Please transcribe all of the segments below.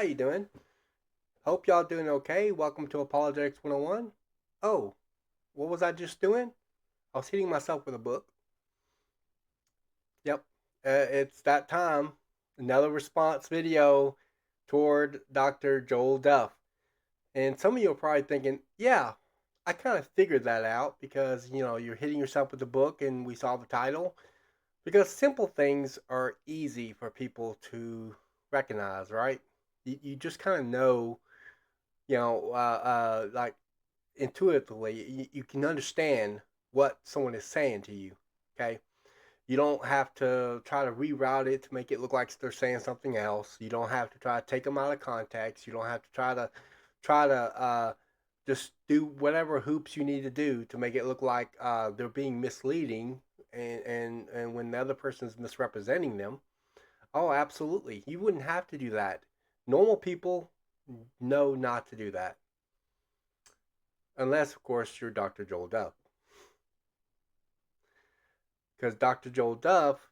you doing? Hope y'all doing okay. Welcome to Apologetics 101. Oh, what was I just doing? I was hitting myself with a book. Yep, it's that time. Another response video toward Dr. Joel Duff. And some of you are probably thinking, yeah, I kind of figured that out because, you're hitting yourself with the book and we saw the title. Because simple things are easy for people to recognize, right? You just kind of know, like intuitively, you can understand what someone is saying to you. Okay, you don't have to try to reroute it to make it look like they're saying something else. You don't have to try to take them out of context. You don't have to try to just do whatever hoops you need to do to make it look like they're being misleading and when the other person is misrepresenting them. Oh, absolutely. You wouldn't have to do that. Normal people know not to do that. Unless, of course, you're Dr. Joel Duff. Because Dr. Joel Duff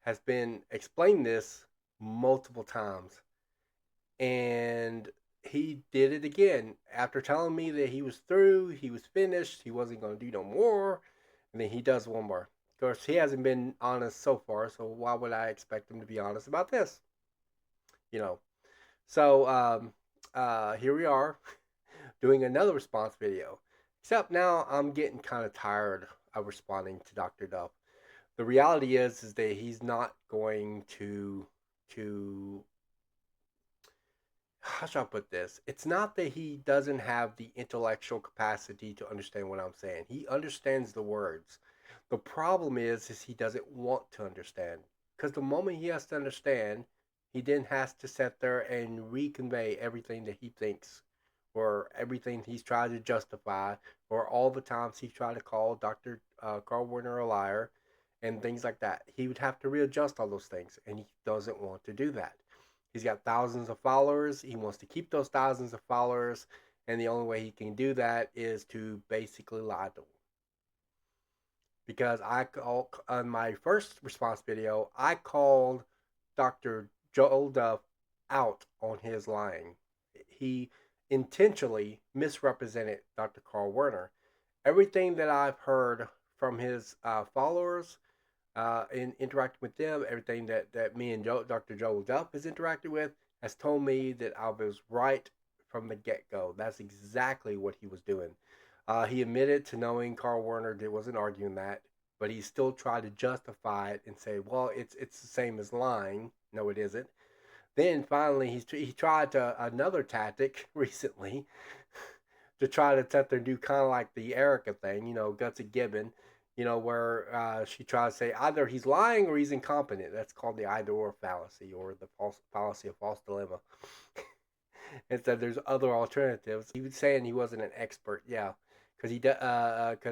has been explaining this multiple times. And he did it again after telling me that he was through, he was finished, he wasn't going to do no more. And then he does one more. Of course, he hasn't been honest so far, so why would I expect him to be honest about this? You know. So here we are doing another response video. Except now I'm getting kind of tired of responding to Dr. Duff. The reality is that he's not going to how should I put this? It's not that he doesn't have the intellectual capacity to understand what I'm saying. He understands the words. The problem is he doesn't want to understand. Because the moment he has to understand, he then has to sit there and reconvey everything that he thinks, or everything he's tried to justify, or all the times he's tried to call Dr. Carl Werner a liar, and things like that. He would have to readjust all those things, and he doesn't want to do that. He's got thousands of followers. He wants to keep those thousands of followers, and the only way he can do that is to basically lie to them. Because on my first response video, I called Dr. Joel Duff out on his lying. He intentionally misrepresented Dr. Carl Werner. Everything that I've heard from his followers in interacting with them, everything that me and Dr. Joel Duff has interacted with has told me that I was right from the get go. That's exactly what he was doing. He admitted to knowing Carl Werner wasn't arguing that, but he still tried to justify it and say, "Well, it's the same as lying." No, it isn't. Then finally, he tried another tactic recently to try to set there and do kind of like the Erica thing, Gutsy Gibbon, where she tries to say either he's lying or he's incompetent. That's called the either or fallacy or the false fallacy of false dilemma. And said there's other alternatives. He was saying he wasn't an expert, yeah, because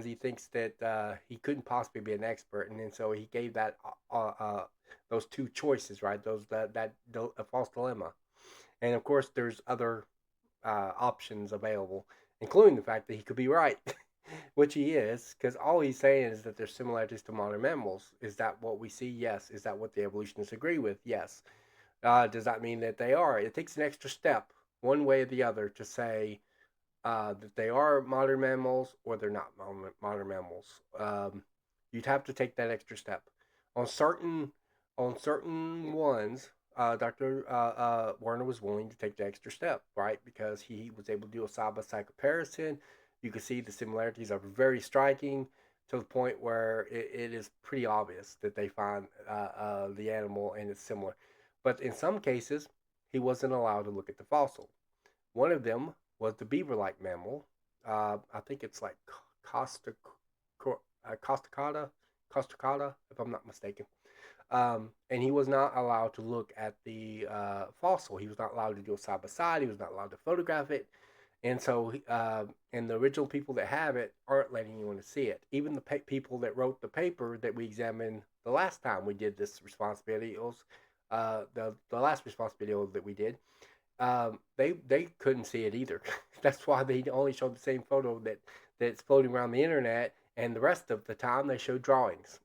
he thinks that he couldn't possibly be an expert, and then so he gave that those two choices, right? Those that a false dilemma, and of course there's other options available, including the fact that he could be right, which he is, because all he's saying is that there's similarities to modern mammals. Is that what we see? Yes. Is that what the evolutionists agree with? Yes. Does that mean that they are? It takes an extra step, one way or the other, to say that they are modern mammals or they're not modern mammals. You'd have to take that extra step. On certain ones, Dr. Werner was willing to take the extra step, right? Because he was able to do a side by side comparison. You can see the similarities are very striking to the point where it is pretty obvious that they find the animal and it's similar. But in some cases, he wasn't allowed to look at the fossil. One of them was the beaver-like mammal. I think it's like Costa, Costacata, Costacata, if I'm not mistaken. And he was not allowed to look at the fossil. He was not allowed to do a side by side. He was not allowed to photograph it. And so, and the original people that have it aren't letting anyone to see it. Even the people that wrote the paper that we examined the last time we did this response videos, the last response video that we did, they couldn't see it either. That's why they only showed the same photo that's floating around the internet, and the rest of the time they showed drawings,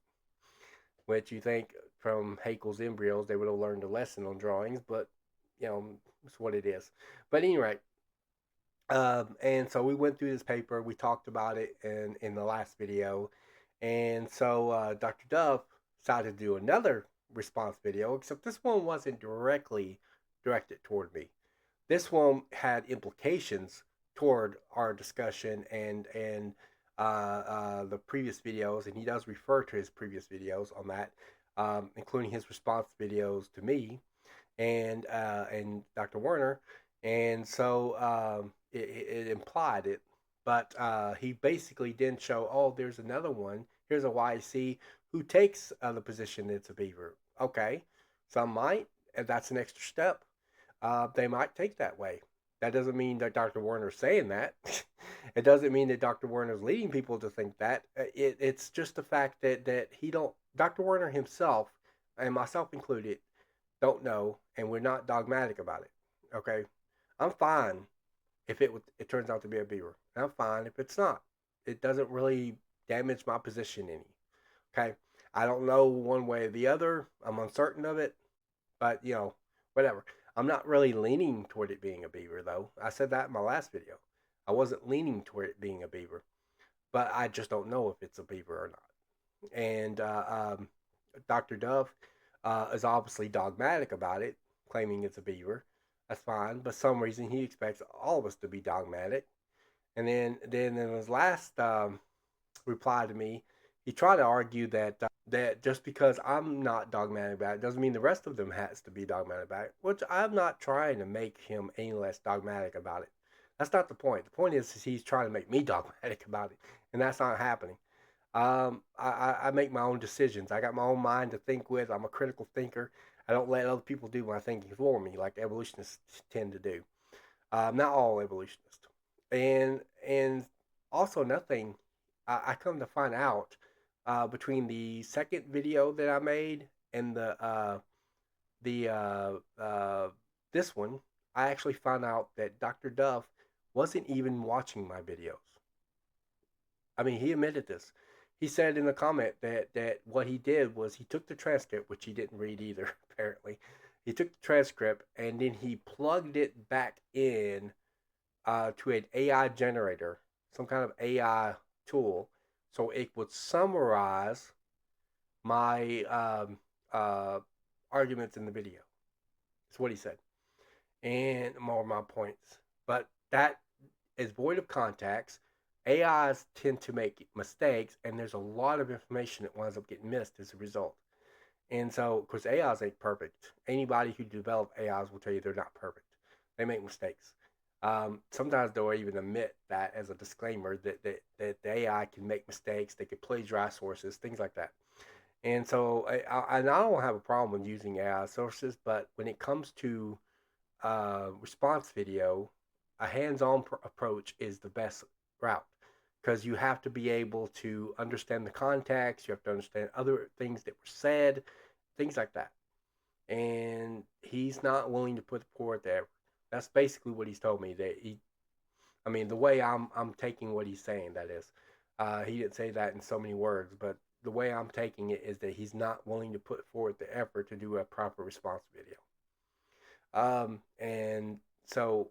which you think from Haeckel's embryos they would have learned a lesson on drawings, but That's what it is. But anyway, and so we went through this paper. We talked about it in the last video, and so Dr. Duff decided to do another response video. Except this one wasn't directly directed toward me. This one had implications toward our discussion and the previous videos, and he does refer to his previous videos on that, including his response videos to me and Dr. Werner, and so it implied it, but he basically didn't show. Oh, there's another one. Here's a YC who takes the position it's a beaver. Okay, some might, and that's an extra step. They might take that way. That doesn't mean that Dr. Werner's saying that. It doesn't mean that Dr. Werner's leading people to think that. It's just the fact that he don't. Dr. Werner himself, and myself included, don't know, and we're not dogmatic about it. Okay, I'm fine if it turns out to be a beaver. I'm fine if it's not. It doesn't really damage my position any. Okay, I don't know one way or the other. I'm uncertain of it, but whatever. I'm not really leaning toward it being a beaver though. I said that in my last video. I wasn't leaning toward it being a beaver, but I just don't know if it's a beaver or not. And Dr. Duff is obviously dogmatic about it, claiming it's a beaver. That's fine, but some reason he expects all of us to be dogmatic. And then in his last reply to me, he tried to argue that just because I'm not dogmatic about it doesn't mean the rest of them has to be dogmatic about it. Which I'm not trying to make him any less dogmatic about it. That's not the point. The point is he's trying to make me dogmatic about it, and that's not happening. I make my own decisions. I got my own mind to think with. I'm a critical thinker. I don't let other people do my thinking for me, like evolutionists tend to do. Not all evolutionists. And also nothing. I come to find out between the second video that I made and the this one, I actually found out that Dr. Duff wasn't even watching my videos. I mean, he admitted this. He said in the comment that what he did was he took the transcript, which he didn't read either, apparently. He took the transcript and then he plugged it back in to an AI generator, some kind of AI tool, so it would summarize my arguments in the video. That's what he said, and more of my points. But that is void of context. AIs tend to make mistakes, and there's a lot of information that winds up getting missed as a result. And so, of course, AIs ain't perfect. Anybody who develops AIs will tell you they're not perfect. They make mistakes. Sometimes they'll even admit that as a disclaimer that the AI can make mistakes, they can plagiarize sources, things like that. And so, I don't have a problem with using AI sources, but when it comes to response video, a hands-on approach is the best route because you have to be able to understand the context, you have to understand other things that were said, things like that. And he's not willing to put forward the effort. That's basically what he's told me. That I mean, the way I'm taking what he's saying, that is, he didn't say that in so many words, but the way I'm taking it is that he's not willing to put forward the effort to do a proper response video. And so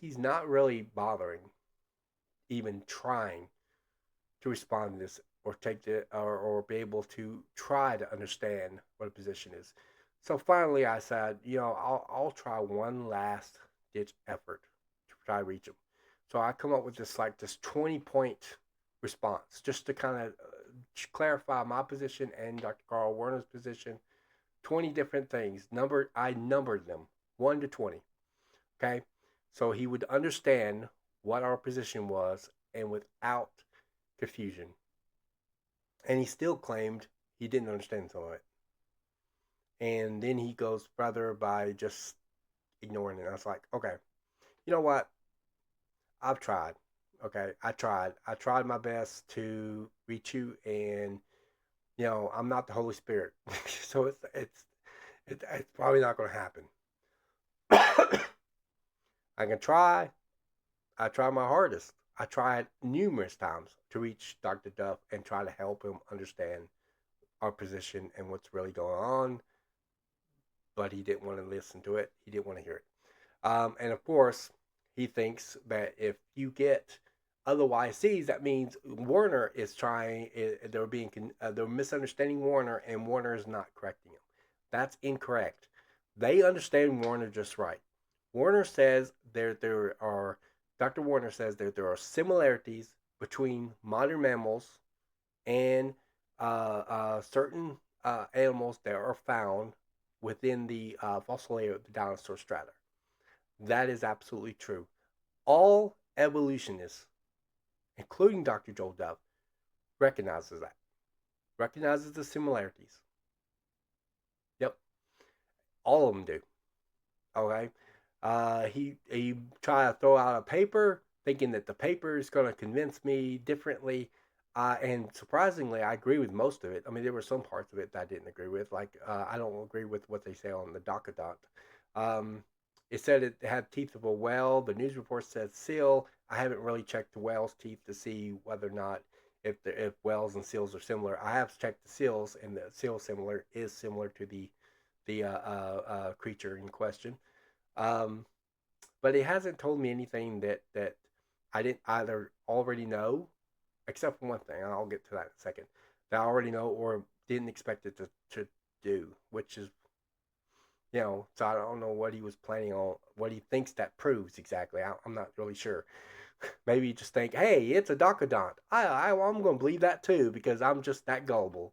he's not really bothering, even trying to respond to this or take the or be able to try to understand what a position is. So finally, I said, I'll try one last ditch effort to try to reach him. So I come up with this 20-point response just to kind of clarify my position and Dr. Carl Werner's position. 20 different things. I numbered them 1 to 20. Okay, so he would understand what our position was and without confusion. And he still claimed he didn't understand some of it. And then he goes further by just ignoring it. I was like, okay, you know what? I've tried. Okay, I tried. I tried my best to reach you, and I'm not the Holy Spirit, so it's probably not going to happen. I can try. I try my hardest. I tried numerous times to reach Dr. Duff and try to help him understand our position and what's really going on, but he didn't want to listen to it. He didn't want to hear it. And of course, he thinks that if you get other YCs, that means Werner is trying. They're misunderstanding Werner, and Werner is not correcting him. That's incorrect. They understand Werner just right. Werner says there are. Dr. Werner says that there are similarities between modern mammals and certain animals that are found within the fossil layer of the dinosaur strata. That is absolutely true. All evolutionists, including Dr. Joel Duff, recognizes that. Recognizes the similarities. Yep, all of them do. Okay, he tried to throw out a paper, thinking that the paper is going to convince me differently. And surprisingly, I agree with most of it. I mean, there were some parts of it that I didn't agree with. Like, I don't agree with what they say on the Docodont. Um, it said it had teeth of a whale. The news report said seal. I haven't really checked the whale's teeth to see whether or not if whales and seals are similar. I have checked the seals, and the seal similar to the creature in question. Um, but it hasn't told me anything that I didn't either already know, except for one thing. And I'll get to that in a second. That I already know or didn't expect it to do, which is, so I don't know what he was planning on, what he thinks that proves exactly. I'm not really sure. Maybe you just think, hey, it's a docodont. I'm going to believe that too because I'm just that gullible.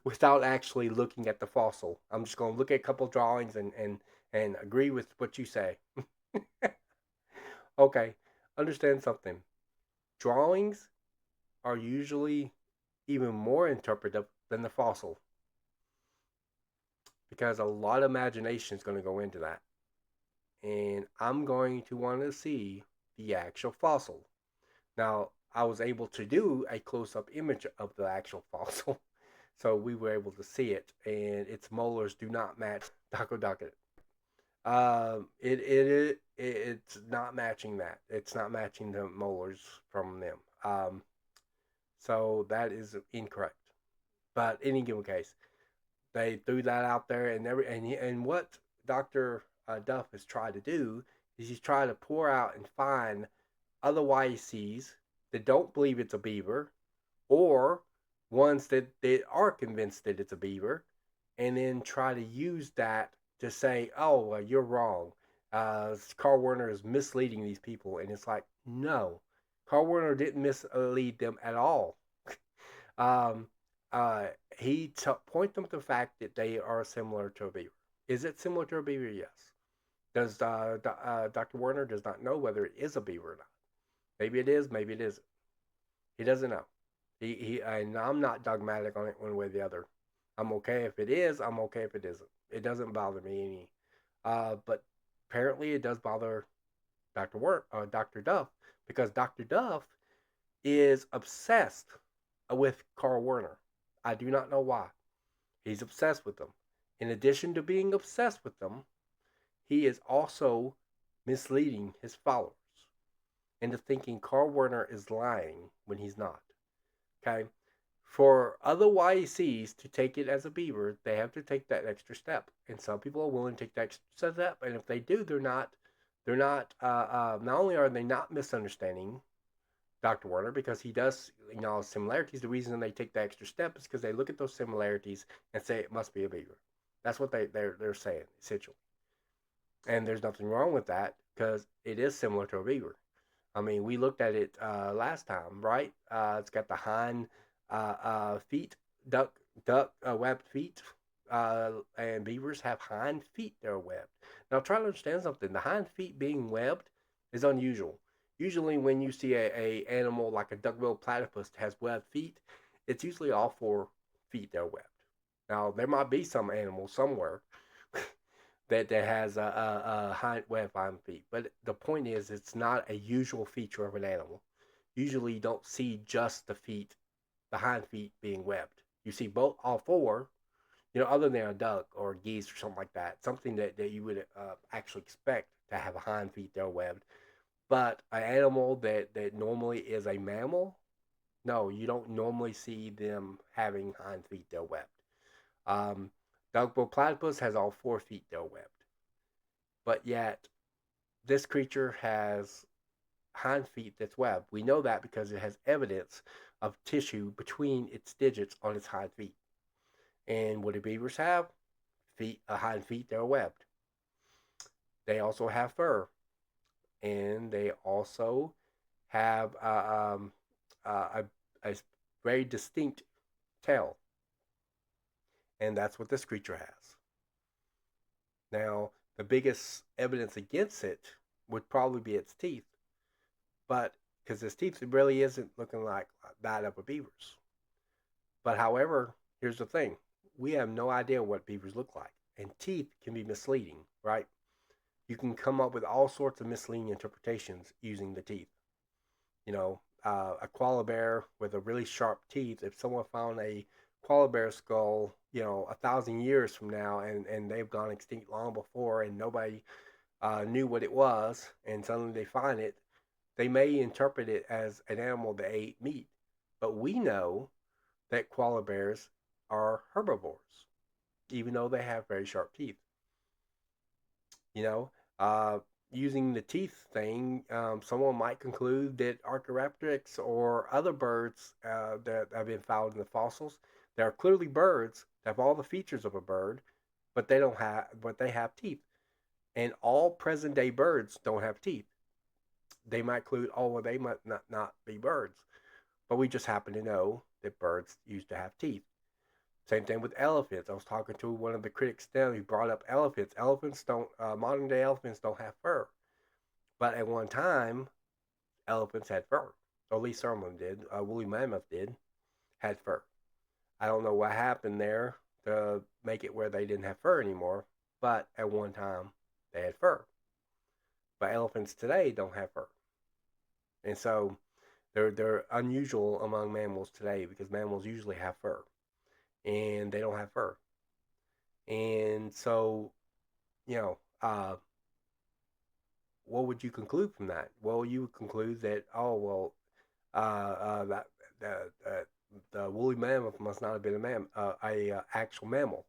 Without actually looking at the fossil. I'm just going to look at a couple drawings and agree with what you say. Okay, understand something. Drawings are usually even more interpretive than the fossil because a lot of imagination is going to go into that. And I'm going to want to see the actual fossil. Now, I was able to do a close up image of the actual fossil, so we were able to see it, and its molars do not match Daco. It's not matching that. It's not matching the molars from them. So that is incorrect. But any given case, they threw that out there, and what Doctor Duff has tried to do is he's trying to pour out and find other YCs that don't believe it's a beaver, or ones that are convinced that it's a beaver, and then try to use that to say, "Oh, well, you're wrong. Carl Werner is misleading these people," and it's like, no, Carl Werner didn't mislead them at all. Um, uh, he point them to the fact that they are similar to a beaver. Is it similar to a beaver? Yes. Does Dr. Werner does not know whether it is a beaver or not? Maybe it is. Maybe it isn't. He doesn't know. He and I'm not dogmatic on it one way or the other. I'm okay if it is. I'm okay if it isn't. It doesn't bother me any. But apparently it does bother Dr. Duff because Dr. Duff is obsessed with Carl Werner. I do not know why. He's obsessed with them. In addition to being obsessed with them, he is also misleading his followers into thinking Carl Werner is lying when he's not. Okay? For other YCs to take it as a beaver, they have to take that extra step. And some people are willing to take that extra step. And if they do, not only are they not misunderstanding Dr. Werner because he does similarities. The reason they take the extra step is because they look at those similarities and say it must be a beaver. That's what they're saying essentially, and there's nothing wrong with that because it is similar to a beaver. I mean, we looked at it last time, right? It's got the hind feet, duck webbed feet, and beavers have hind feet that are webbed. Now, try to understand something. The hind feet being webbed is unusual. Usually, when you see a animal like a duck-billed platypus that has webbed feet, it's usually all four feet that are webbed. Now, there might be some animal somewhere that has a hind hind feet. But the point is, it's not a usual feature of an animal. Usually, you don't see just the hind feet being webbed. You see both, all four. Other than a duck or geese or something like that, something that you would actually expect to have a hind feet that are webbed. But an animal that normally is a mammal, no, you don't normally see them having hind feet that are webbed. Um, Duck-billed platypus has all 4 feet that are webbed. but yet this creature has hind feet that's webbed. We know that because it has evidence of tissue between its digits on its hind feet. And what do beavers have? Feet, hind feet that are webbed. They also have fur, and they also have a very distinct tail, and that's what this creature has. Now, the biggest evidence against it would probably be its teeth, but because its teeth really isn't looking like that of a beaver's. But however, here's the thing: we have no idea what beavers look like, and teeth can be misleading, right? You can come up with all sorts of misleading interpretations using the teeth. A koala bear with a really sharp teeth, if someone found a koala bear skull, 1,000 years from now, and they've gone extinct long before, and nobody knew what it was, and suddenly they find it, they may interpret it as an animal that ate meat. But we know that koala bears are herbivores, even though they have very sharp teeth. You know, uh, Using the teeth thing, someone might conclude that Archaeopteryx or other birds that have been found in the fossils, they are clearly birds that have all the features of a bird, but they have teeth. And all present day birds don't have teeth. They might conclude, oh, well, they might not be birds, but we just happen to know that birds used to have teeth. Same thing with elephants. I was talking to one of the critics then. He brought up elephants. Modern day elephants don't have fur. But at one time, elephants had fur. Or at least some of them did. Woolly mammoth did, had fur. I don't know what happened there to make it where they didn't have fur anymore. But at one time, they had fur. But elephants today don't have fur. And so they're unusual among mammals today because mammals usually have fur. And they don't have fur. And so, you know, what would you conclude from that? Well, you would conclude that, oh, well, that the woolly mammoth must not have been a actual mammal,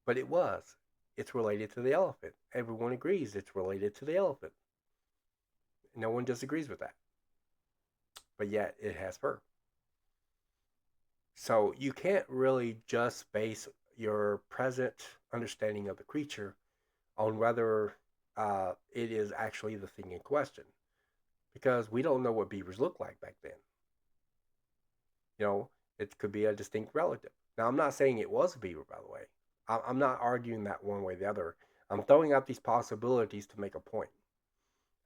but it was. It's related to the elephant. Everyone agrees it's related to the elephant. No one disagrees with that, but yet it has fur. So you can't really just base your present understanding of the creature on whether it is actually the thing in question, because we don't know what beavers look like back then. You know, it could be a distinct relative. Now, I'm not saying it was a beaver, by the way. I'm not arguing that one way or the other. I'm throwing out these possibilities to make a point.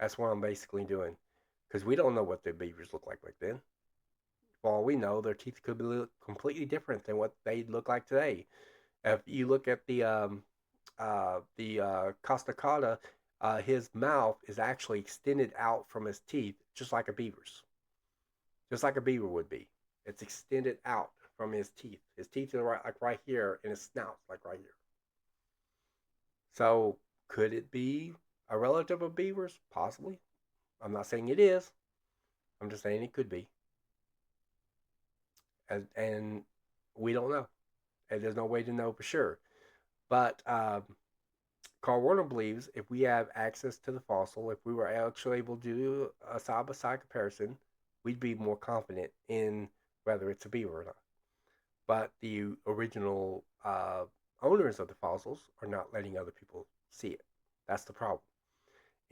That's what I'm basically doing, because we don't know what the beavers look like back then. For all we know, their teeth could be completely different than what they look like today. If you look at the Costa Cata, his mouth is actually extended out from his teeth, just like a beaver would be. It's extended out from his teeth. His teeth are right here, and his snout like right here. So could it be a relative of beavers? Possibly. I'm not saying it is. I'm just saying it could be, and we don't know, and there's no way to know for sure. But Carl Werner believes if we have access to the fossil, if we were actually able to do a side by side comparison, we'd be more confident in whether it's a beaver or not. But the original owners of the fossils are not letting other people see it. That's the problem.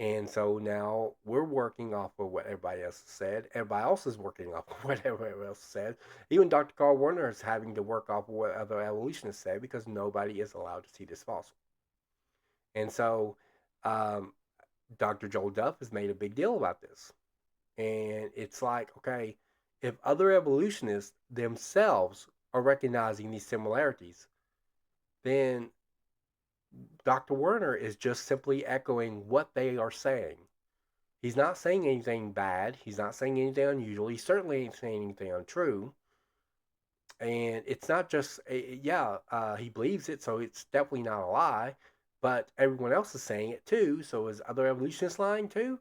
And so now we're working off of what everybody else said. Everybody else is working off of what everybody else said. Even Dr. Carl Werner is having to work off of what other evolutionists say because nobody is allowed to see this fossil. And so um, Dr. Joel Duff has made a big deal about this. And it's like, okay, if other evolutionists themselves are recognizing these similarities, then Dr. Werner is just simply echoing what they are saying. He's not saying anything bad. He's not saying anything unusual. He certainly ain't saying anything untrue. And it's not just, he believes it, so it's definitely not a lie. But everyone else is saying it too. So is other evolutionists lying too?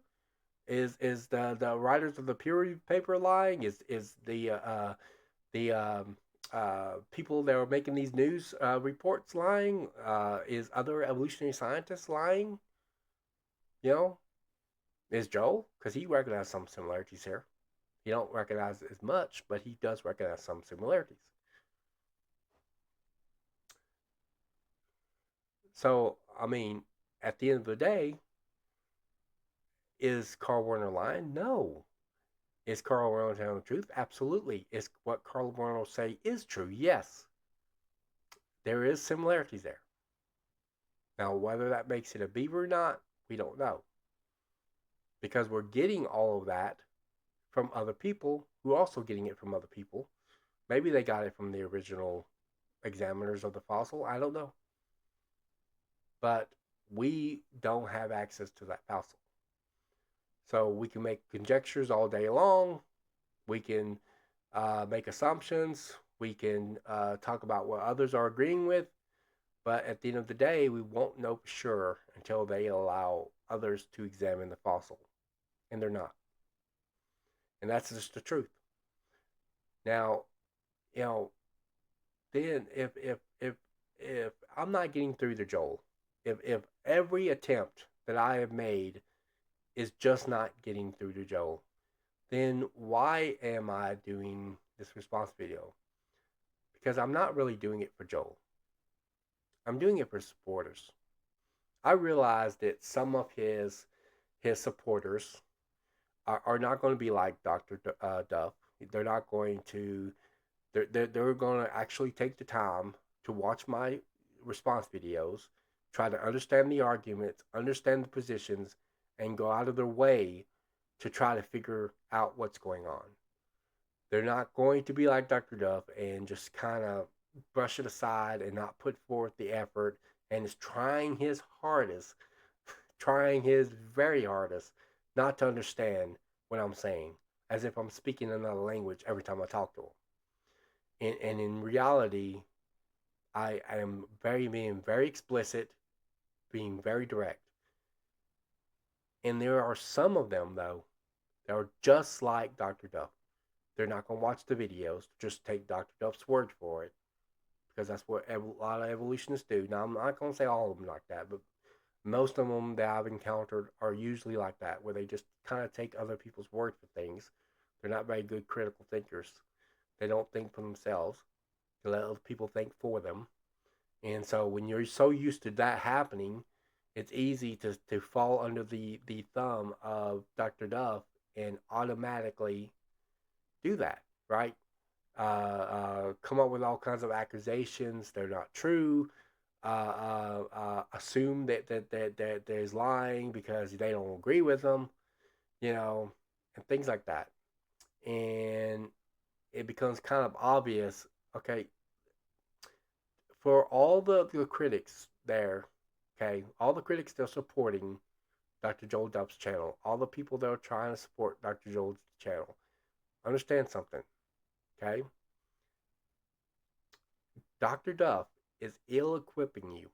Is the writers of the peer reviewed paper lying? Is the people that are making these news reports lying? Is other evolutionary scientists lying? You know, is Joel, because he recognized some similarities here. He don't recognize it as much, but he does recognize some similarities. So, I mean, at the end of the day, is Carl Werner lying? No. Is Carl Werner telling the truth? Absolutely. Is what Carl Werner say is true? Yes. There is similarities there. Now, whether that makes it a beaver or not, we don't know. Because we're getting all of that from other people who are also getting it from other people. Maybe they got it from the original examiners of the fossil. I don't know. But we don't have access to that fossil. So we can make conjectures all day long. We can make assumptions. We can talk about what others are agreeing with. But at the end of the day, we won't know for sure until they allow others to examine the fossil. And they're not. And that's just the truth. Now, you know, then if I'm not getting through to Joel, if every attempt that I have made is just not getting through to Joel, then why am I doing this response video? Because I'm not really doing it for Joel. I'm doing it for supporters. I realize that some of his supporters are not going to be like Dr. Duff. They're not going to. They're going to actually take the time to watch my response videos, try to understand the arguments, understand the positions, and go out of their way to try to figure out what's going on. They're not going to be like Dr. Duff and just kind of brush it aside and not put forth the effort and is trying his hardest, trying his very hardest not to understand what I'm saying, as if I'm speaking another language every time I talk to him. And in reality, I am being very explicit, being very direct. And there are some of them, though, that are just like Dr. Duff. They're not going to watch the videos, just take Dr. Duff's word for it, because that's what a lot of evolutionists do. Now, I'm not going to say all of them like that, but most of them that I've encountered are usually like that, where they just kind of take other people's word for things. They're not very good critical thinkers. They don't think for themselves. They let other people think for them. And so when you're so used to that happening, it's easy to fall under the thumb of Dr. Duff and automatically do that, right? Come up with all kinds of accusations. They're not true. Assume that there's lying because they don't agree with them, and things like that. And it becomes kind of obvious. Okay, for all the critics there, okay, all the critics that are supporting Dr. Joel Duff's channel, all the people that are trying to support Dr. Joel's channel, understand something, okay? Dr. Duff is ill equipping you.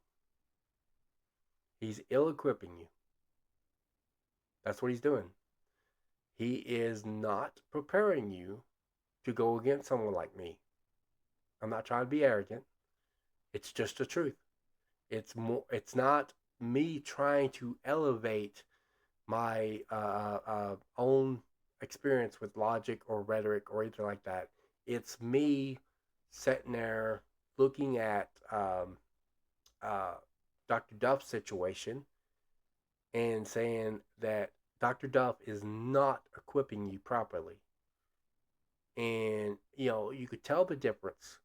He's ill equipping you. That's what he's doing. He is not preparing you to go against someone like me. I'm not trying to be arrogant. It's just the truth. It's not me trying to elevate my own experience with logic or rhetoric or anything like that. It's me sitting there looking at uh, Dr. Duff's situation and saying that Dr. Duff is not equipping you properly. And, you could tell the difference.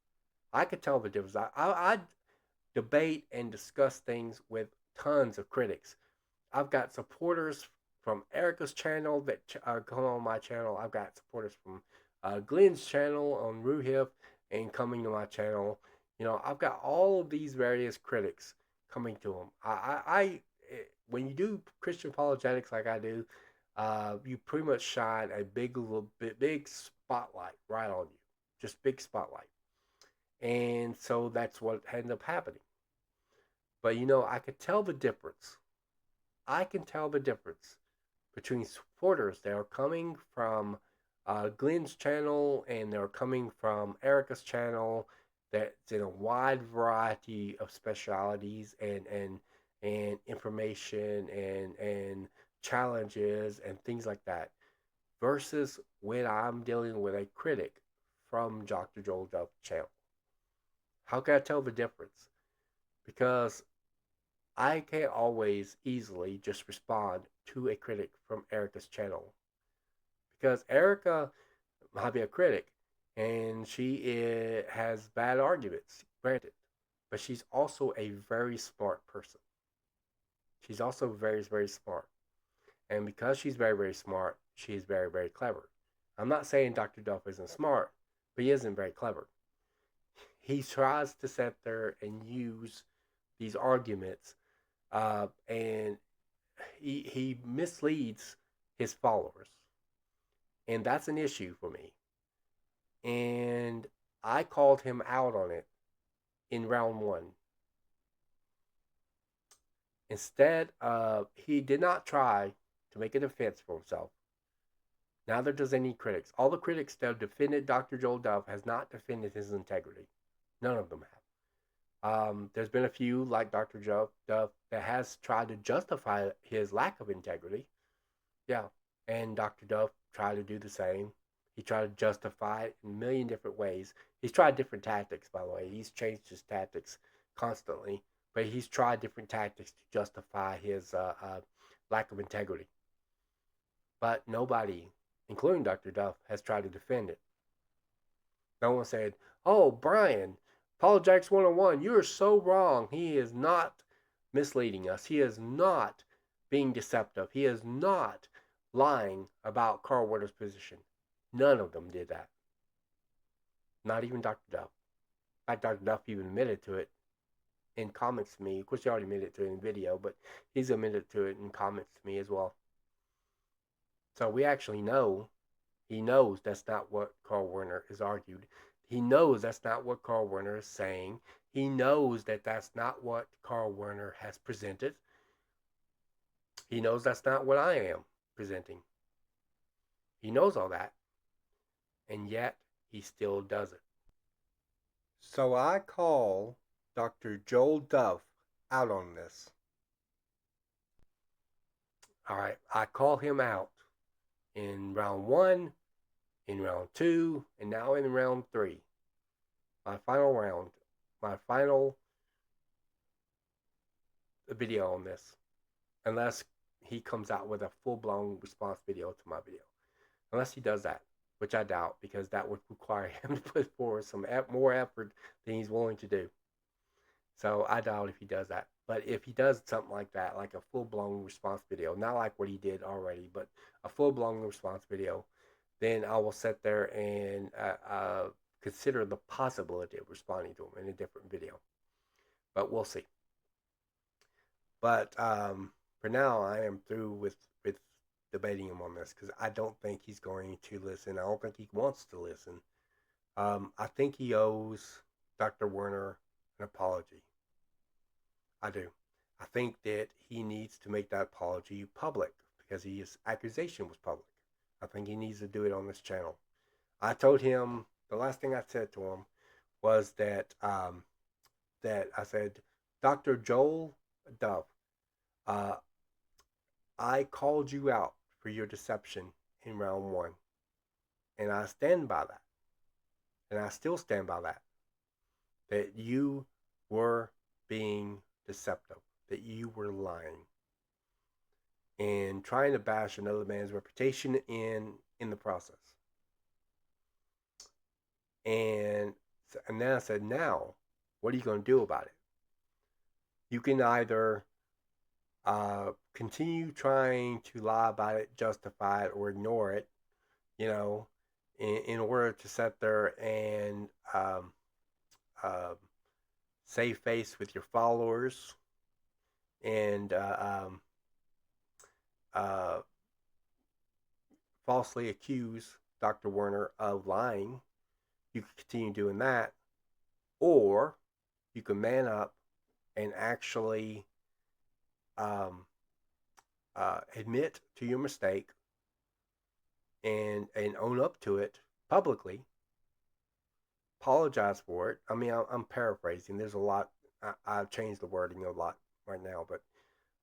I could tell the difference. I debate and discuss things with tons of critics. I've got supporters from Erica's channel that come on my channel. I've got supporters from Glenn's channel on Ruhif and coming to my channel. I've got all of these various critics coming to them. When you do Christian apologetics like I do, you pretty much shine a big spotlight right on you, just big spotlight, and so that's what ended up happening. But I could tell the difference. I can tell the difference between supporters that are coming from Glenn's channel and they're coming from Erica's channel that's in a wide variety of specialities and information and challenges and things like that, versus when I'm dealing with a critic from Dr. Joel Duff channel. How can I tell the difference? Because I can't always easily just respond to a critic from Erica's channel, because Erica might be a critic and has bad arguments, granted, but she's also a very smart person. She's also very, very smart. And because she's very, very smart, she's very, very clever. I'm not saying Dr. Duff isn't smart, but he isn't very clever. He tries to sit there and use these arguments, and he misleads his followers. And that's an issue for me. And I called him out on it in round one. Instead, he did not try to make a defense for himself. Neither does any critics. All the critics that have defended Dr. Joel Duff has not defended his integrity. None of them have. There's been a few, like Dr. Duff, that has tried to justify his lack of integrity. Yeah, and Dr. Duff tried to do the same. He tried to justify it in a million different ways. He's tried different tactics, by the way. He's changed his tactics constantly, but he's tried different tactics to justify his lack of integrity. But nobody, including Dr. Duff, has tried to defend it. No one said, "Oh, Brian, Apologetics 101, you're so wrong. He is not misleading us. He is not being deceptive. He is not lying about Carl Werner's position." None of them did that. Not even Dr. Duff. In fact, Dr. Duff even admitted to it in comments to me. Of course, he already admitted to it in video, but he's admitted to it in comments to me as well. So we actually know he knows that's not what Carl Werner has argued. He knows that's not what Carl Werner is saying. He knows that that's not what Carl Werner has presented. He knows that's not what I am presenting. He knows all that, and yet he still does it. So I call Dr. Joel Duff out on this. All right, I call him out in round one, in round two, and now in round three. My final round, my final video on this, unless he comes out with a full-blown response video to my video. Unless he does that, which I doubt, because that would require him to put forward some more effort than he's willing to do. So I doubt if he does that. But if he does something like that, like a full-blown response video, not like what he did already, but a full-blown response video, then I will sit there and consider the possibility of responding to him in a different video. But we'll see. But for now, I am through with debating him on this, because I don't think he's going to listen. I don't think he wants to listen. I think he owes Dr. Werner an apology. I do. I think that he needs to make that apology public, because his accusation was public. I think he needs to do it on this channel. I told him, the last thing I said to him was that I said, Dr. Joel Duff, I called you out for your deception in round one, and I stand by that, and I still stand by that. That you were being deceptive, that you were lying, and trying to bash another man's reputation in the process. And then I said, now, what are you going to do about it? You can either continue trying to lie about it, justify it, or ignore it, in order to sit there and save face with your followers and falsely accuse Dr. Werner of lying. You can continue doing that, or you can man up and actually admit to your mistake and own up to it publicly. Apologize for it. I mean, I'm paraphrasing. There's a lot. I've changed the wording a lot right now, but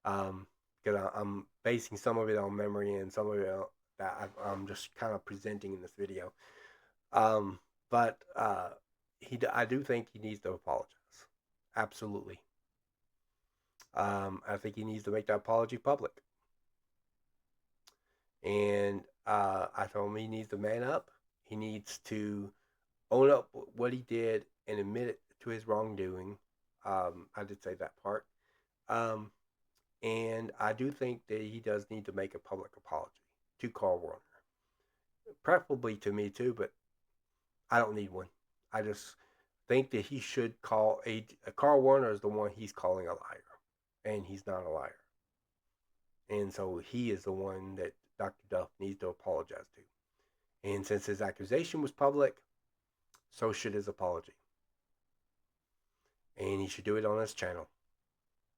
Because I'm basing some of it on memory and some of it that I'm just kind of presenting in this video. Um, but I do think he needs to apologize. Absolutely. I think he needs to make that apology public. And I told him he needs to man up. He needs to own up what he did and admit it to his wrongdoing. I did say that part. Um, and I do think that he does need to make a public apology to Carl Werner, preferably to me too. But I don't need one. I just think that he should call a Carl Werner is the one he's calling a liar, and he's not a liar. And so he is the one that Dr. Duff needs to apologize to. And since his accusation was public, so should his apology. And he should do it on his channel.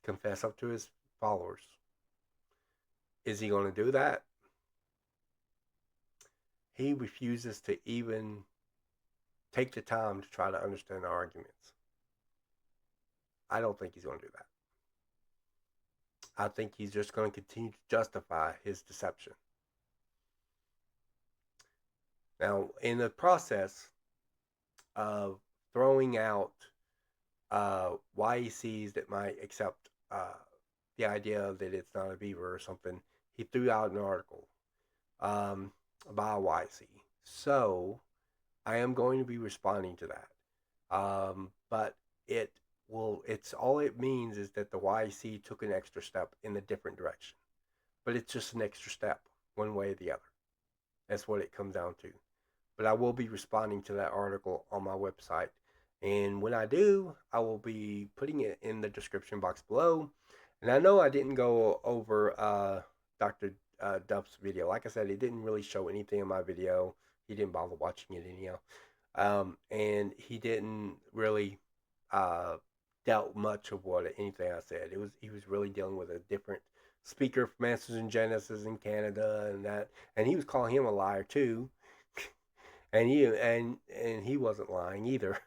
Confess up to his followers. Is he going to do that? He refuses to even take the time to try to understand the arguments. I don't think he's going to do that. I think he's just going to continue to justify his deception. Now, in the process of throwing out YECs that might accept the idea that it's not a beaver or something, he threw out an article by a YC. So I am going to be responding to that. But it's all it means is that the YC took an extra step in a different direction. But it's just an extra step, one way or the other. That's what it comes down to. But I will be responding to that article on my website. And when I do, I will be putting it in the description box below. And I know I didn't go over Dr. Duff's video. Like I said, he didn't really show anything in my video. He didn't bother watching it anyhow. And he didn't really doubt much of anything I said. He was really dealing with a different speaker from Masters and Genesis in Canada and that, and he was calling him a liar too. And he wasn't lying either.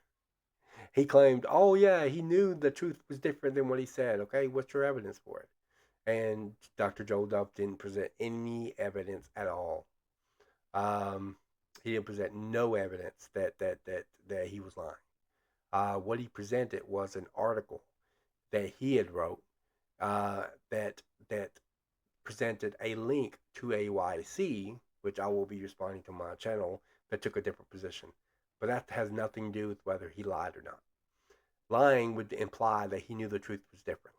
He claimed, "Oh yeah, he knew the truth was different than what he said." Okay, what's your evidence for it? And Dr. Joel Duff didn't present any evidence at all. Um, he didn't present no evidence that he was lying. What he presented was an article that he had wrote that presented a link to a YC, which I will be responding to my channel, that took a different position. But that has nothing to do with whether he lied or not. Lying would imply that he knew the truth was differently.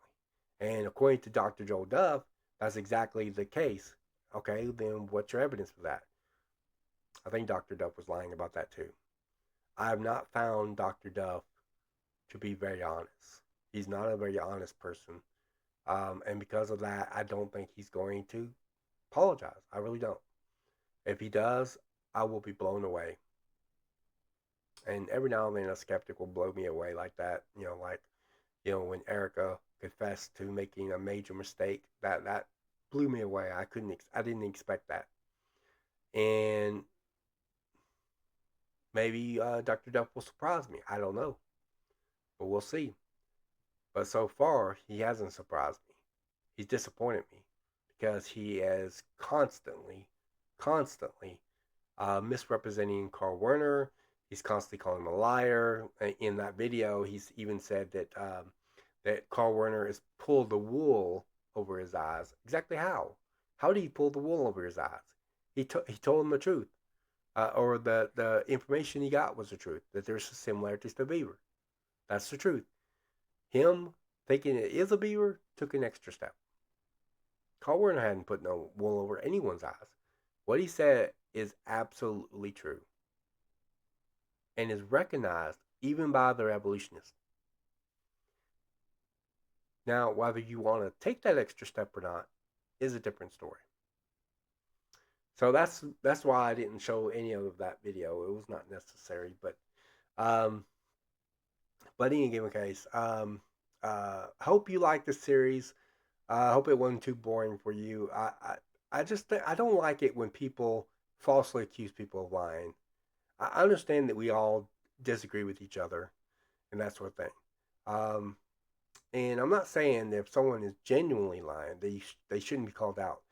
And according to Dr. Joel Duff, that's exactly the case. Okay, then what's your evidence for that? I think Dr. Duff was lying about that too. I have not found Dr. Duff to be very honest. He's not a very honest person. And because of that, I don't think he's going to apologize. I really don't. If he does, I will be blown away. And every now and then a skeptic will blow me away like that. When Erica confessed to making a major mistake, that blew me away. I didn't expect that. And maybe Dr. Duff will surprise me. I don't know. But we'll see. But so far, he hasn't surprised me. He's disappointed me because he is constantly misrepresenting Carl Werner. He's constantly calling him a liar. In that video, he's even said that Carl Werner has pulled the wool over his eyes. Exactly how? How did he pull the wool over his eyes? He told him the truth, or the information he got was the truth, that there's similarities to beaver. That's the truth. Him thinking it is a beaver took an extra step. Carl Werner hadn't put no wool over anyone's eyes. What he said is absolutely true and is recognized even by the evolutionists. Now, whether you want to take that extra step or not is a different story. So that's why I didn't show any of that video. It was not necessary, um, but in any given case, hope you like this series. I hope it wasn't too boring for you. I just I don't like it when people falsely accuse people of lying. I understand that we all disagree with each other and that sort of thing. Um, And I'm not saying that if someone is genuinely lying, they shouldn't be called out.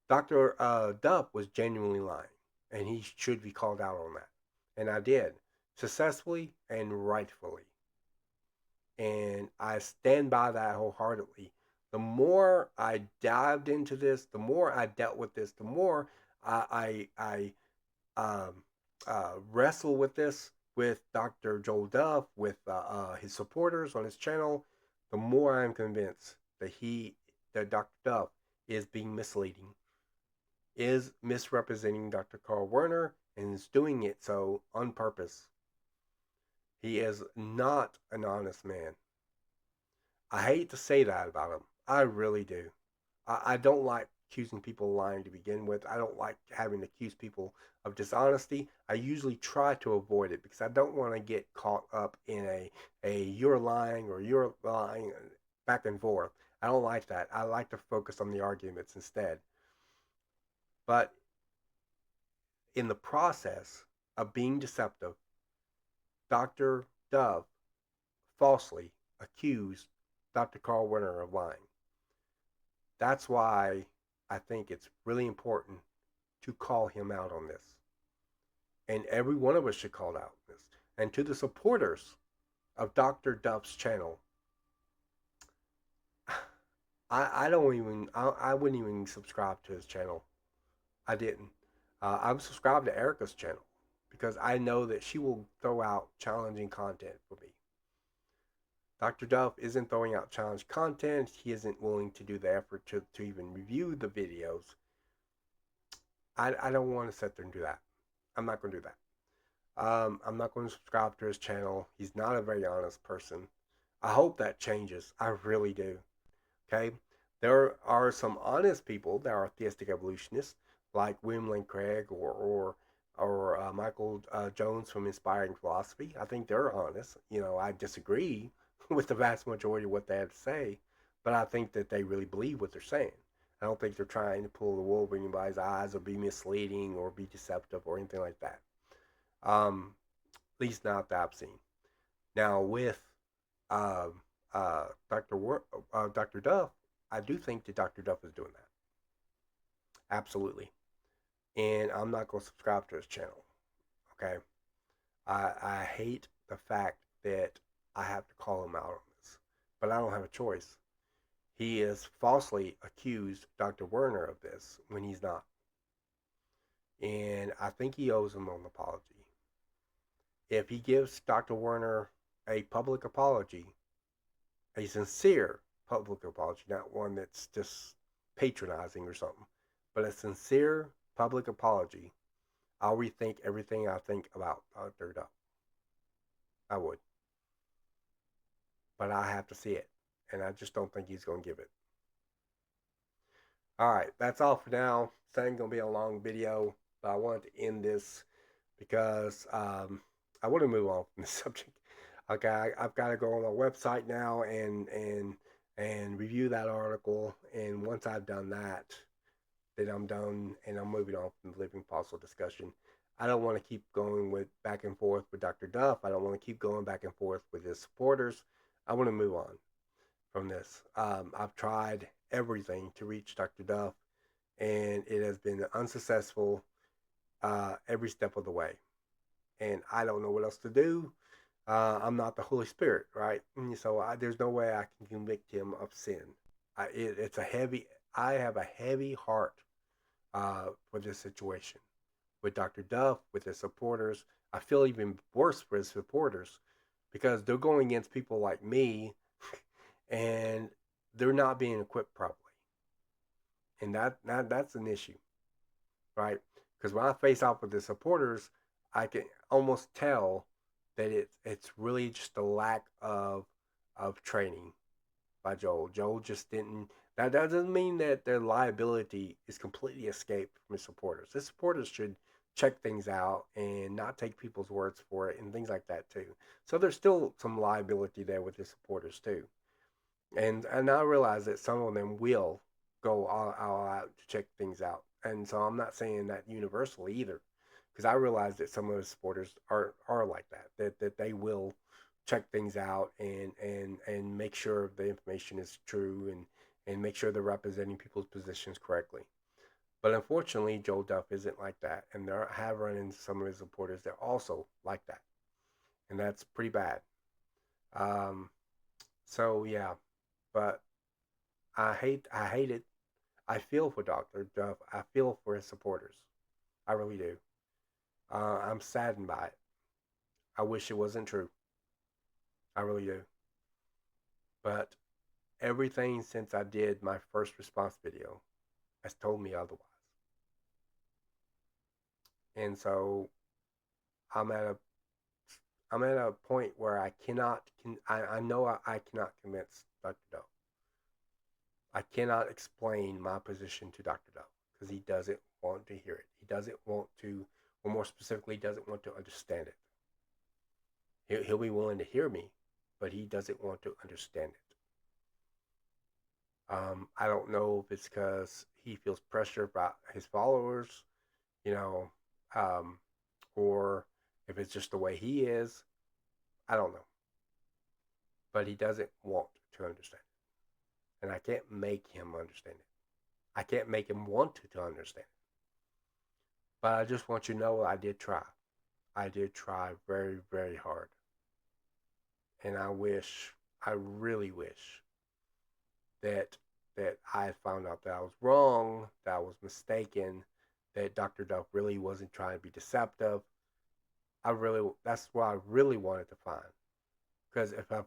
Dr. Duff was genuinely lying, and he should be called out on that. And I did, successfully and rightfully. And I stand by that wholeheartedly. The more I dived into this, the more I dealt with this, the more I wrestle with this with Dr. Joel Duff, with his supporters on his channel, the more I'm convinced that Dr. Duff is being misleading, is misrepresenting Dr. Carl Werner, and is doing it so on purpose. He is not an honest man. I hate to say that about him. I really do. I don't like accusing people of lying to begin with. I don't like having to accuse people of dishonesty. I usually try to avoid it because I don't want to get caught up in a you're lying or you're lying back and forth. I don't like that. I like to focus on the arguments instead. But in the process of being deceptive, Dr. Dove falsely accused Dr. Carl Werner of lying. That's why I think it's really important to call him out on this. And every one of us should call out on this. And to the supporters of Dr. Duff's channel, I don't even, I wouldn't even subscribe to his channel. I didn't. I'm subscribed to Erica's channel because I know that she will throw out challenging content for me. Dr. Duff isn't throwing out challenge content. He isn't willing to do the effort to even review the videos. I don't want to sit there and do that. I'm not going to do that. I'm not going to subscribe to his channel. He's not a very honest person. I hope that changes. I really do. Okay? There are some honest people that are theistic evolutionists, like William Lane Craig or Michael Jones from Inspiring Philosophy. I think they're honest. I disagree with the vast majority of what they have to say, but I think that they really believe what they're saying. I don't think they're trying to pull the wool over anybody's eyes or be misleading or be deceptive or anything like that. At least not that I've seen. Now with uh, Dr. Duff, I do think that Dr. Duff is doing that. Absolutely. And I'm not going to subscribe to his channel. Okay. I hate the fact that I have to call him out on this, but I don't have a choice. He has falsely accused Dr. Werner of this when he's not. And I think he owes him an apology. If he gives Dr. Werner a public apology, a sincere public apology, not one that's just patronizing or something, but a sincere public apology, I'll rethink everything I think about Dr. Duff. I would. But I have to see it. And I just don't think he's going to give it. All right, that's all for now. It's not going to be a long video, but I wanted to end this because I want to move on from the subject. Okay, I've got to go on my website now and review that article. And once I've done that, then I'm done and I'm moving on from the living fossil discussion. I don't want to keep going with back and forth with Dr. Duff. I don't want to keep going back and forth with his supporters. I want to move on from this. I've tried everything to reach Dr. Duff, and it has been unsuccessful every step of the way. And I don't know what else to do. I'm not the Holy Spirit, right? So there's no way I can convict him of sin. It's a heavy. I have a heavy heart for this situation with Dr. Duff, with his supporters. I feel even worse for his supporters because they're going against people like me, and they're not being equipped properly, and that's an issue, right? Because when I face off with the supporters, I can almost tell that it's really just a lack of training by Joel. Joel just didn't. That doesn't mean that their liability is completely escaped from his supporters. His supporters should check things out and not take people's words for it and things like that too. So there's still some liability there with his supporters too. And I realize that some of them will go all out to check things out. And so I'm not saying that universally either, because I realize that some of the supporters are like that they will check things out and make sure the information is true and make sure they're representing people's positions correctly. But unfortunately, Joel Duff isn't like that, and there have run into some of his supporters that are also like that, and that's pretty bad. Um, so yeah, but I hate it. I feel for Doctor Duff. I feel for his supporters. I really do. I'm saddened by it. I wish it wasn't true. I really do. But everything since I did my first response video has told me otherwise. And so I'm at a I'm at a point where I know I cannot convince Dr. Doe. I cannot explain my position to Dr. Doe because he doesn't want to hear it. He doesn't want to, or more specifically, doesn't want to understand it. He'll be willing to hear me, but he doesn't want to understand it. I don't know if it's because he feels pressure by his followers, you know, um, or if it's just the way he is. I don't know. But he doesn't want to understand it. And I can't make him understand it. I can't make him want to understand it. But I just want you to know I did try. I did try very, very hard. And I really wish that I found out that I was wrong, that I was mistaken, that Dr. Duff really wasn't trying to be deceptive. That's what I really wanted to find. Because if I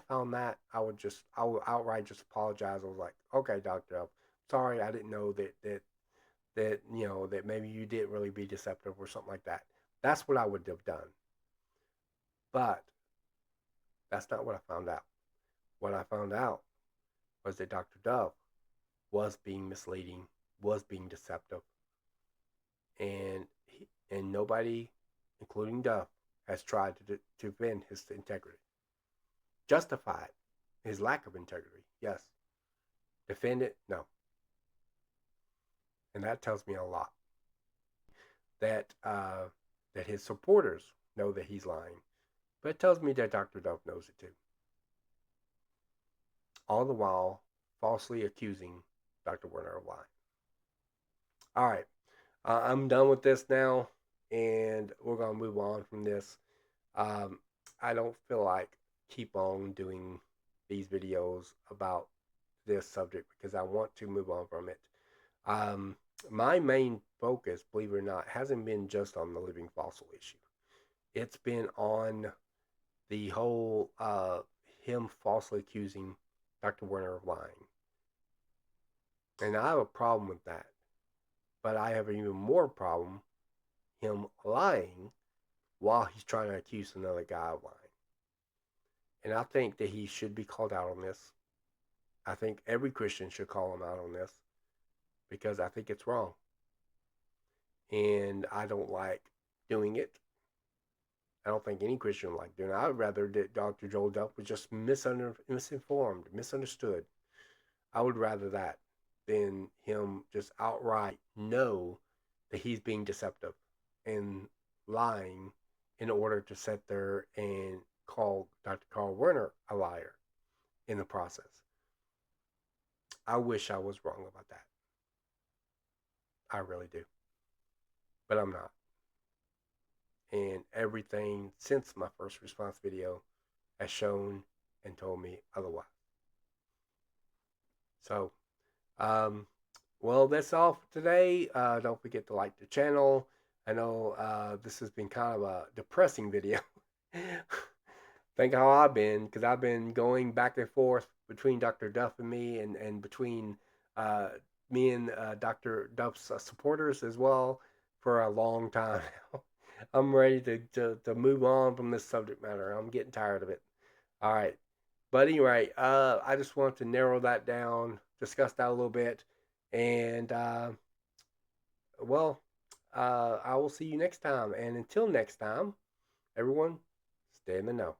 found that, I would outright just apologize. I was like, okay, Doctor, I'm sorry, I didn't know that that maybe you didn't really be deceptive or something like that. That's what I would have done. But that's not what I found out. What I found out was that Dr. Dove was being misleading, was being deceptive, and and nobody, including Duff, has tried to defend his integrity, justify it, his lack of integrity. Yes, defend it. No, and that tells me a lot. That that his supporters know that he's lying, but it tells me that Dr. Duff knows it too. All the while falsely accusing Dr. Werner of lying. All right, I'm done with this now, and we're gonna move on from this. Um, I don't feel like keep on doing these videos about this subject because I want to move on from it. Um, my main focus, believe it or not, hasn't been just on the living fossil issue. It's been on the whole him falsely accusing Dr. Werner of lying. And I have a problem with that. But I have an even more problem him lying while he's trying to accuse another guy of lying. And I think that he should be called out on this. I think every Christian should call him out on this because I think it's wrong. And I don't like doing it. I don't think any Christian would like doing it. I'd rather that Dr. Joel Duff was just misinformed, misunderstood. I would rather that than him just outright know that he's being deceptive and lying in order to sit there and call Dr. Carl Werner a liar in the process. I wish I was wrong about that. I really do. But I'm not. And everything since my first response video has shown and told me otherwise. So, um, well, that's all for today. Don't forget to like the channel. I know this has been kind of a depressing video. Think how I've been, because I've been going back and forth between Dr. Duff and me, and between uh, me and Dr. Duff's supporters as well for a long time now. I'm ready to move on from this subject matter. I'm getting tired of it. All right. But anyway, I just want to narrow that down, discuss that a little bit, and well, I will see you next time. And until next time, everyone, stay in the know.